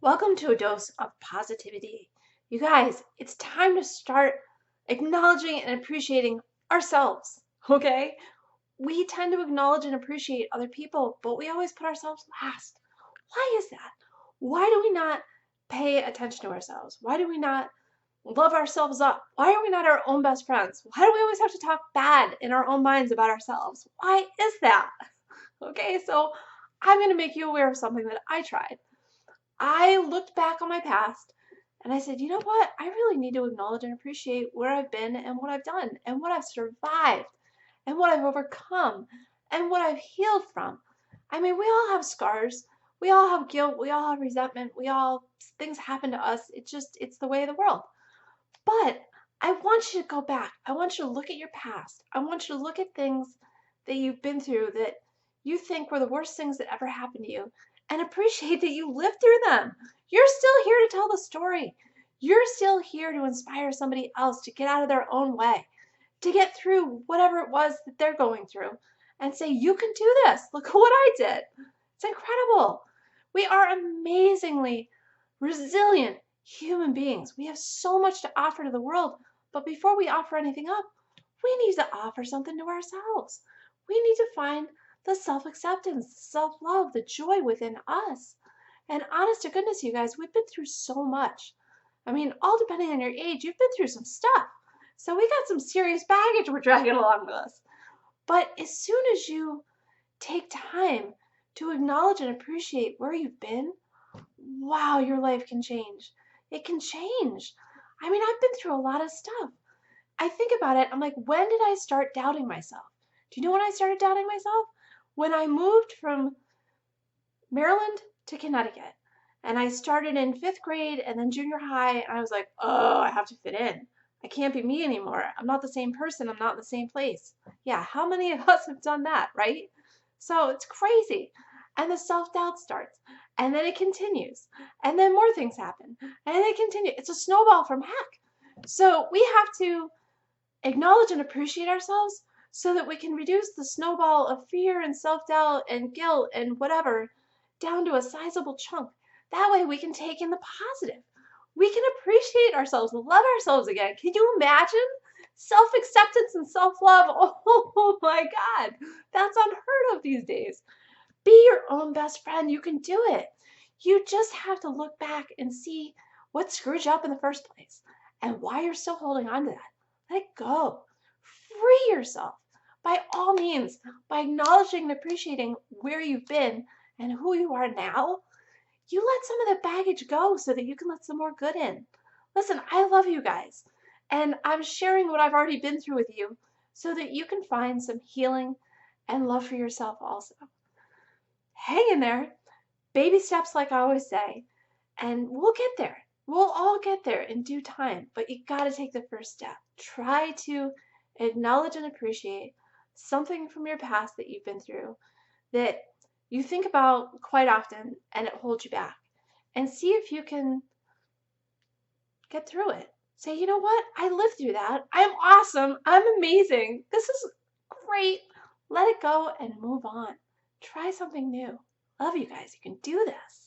Welcome to a dose of positivity. You guys, it's time to start acknowledging and appreciating ourselves, okay? We tend to acknowledge and appreciate other people, but we always put ourselves last. Why is that? Why do we not pay attention to ourselves? Why do we not love ourselves up? Why are we not our own best friends? Why do we always have to talk bad in our own minds about ourselves? Why is that? Okay, so I'm going to make you aware of something that I tried. I looked back on my past and I said, you know what? I really need to acknowledge and appreciate where I've been and what I've done and what I've survived and what I've overcome and what I've healed from. I mean, we all have scars. We all have guilt. We all have resentment. Things happen to us. It's the way of the world. But I want you to go back. I want you to look at your past. I want you to look at things that you've been through that you think were the worst things that ever happened to you and appreciate that you lived through them. You're still here to tell the story. You're still here to inspire somebody else to get out of their own way, to get through whatever it was that they're going through and say, you can do this. Look at what I did. It's incredible. We are amazingly resilient human beings. We have so much to offer to the world, but before we offer anything up, we need to offer something to ourselves. We need to find the self-acceptance, the self-love, the joy within us. And honest to goodness, you guys, we've been through so much. I mean, all depending on your age, you've been through some stuff. So we got some serious baggage we're dragging along with us. But as soon as you take time to acknowledge and appreciate where you've been, wow, your life can change. It can change. I mean, I've been through a lot of stuff. I think about it, I'm like, when did I start doubting myself? Do you know when I started doubting myself? When I moved from Maryland to Connecticut. And I started in 5th grade and then junior high, and I was like, oh, I have to fit in. I can't be me anymore. I'm not the same person. I'm not in the same place. Yeah, how many of us have done that, right? So it's crazy. And the self-doubt starts. And then it continues. And then more things happen. And they continue. It's a snowball from heck. So we have to acknowledge and appreciate ourselves so that we can reduce the snowball of fear and self-doubt and guilt and whatever down to a sizable chunk. That way we can take in the positive. We can appreciate ourselves, love ourselves again. Can you imagine? Self-acceptance and self-love. Oh my God, that's unheard of these days. Be your own best friend. You can do it. You just have to look back and see what screwed you up in the first place and why you're still holding on to that. Let it go. Free yourself. By all means, by acknowledging and appreciating where you've been and who you are now, you let some of the baggage go so that you can let some more good in. Listen, I love you guys, and I'm sharing what I've already been through with you so that you can find some healing and love for yourself also. Hang in there. Baby steps, like I always say, and we'll get there. We'll all get there in due time, but you got to take the first step. Try to acknowledge and appreciate something from your past that you've been through that you think about quite often and it holds you back. And see if you can get through it. Say, you know what? I lived through that. I'm awesome. I'm amazing. This is great. Let it go and move on. Try something new. Love you guys. You can do this.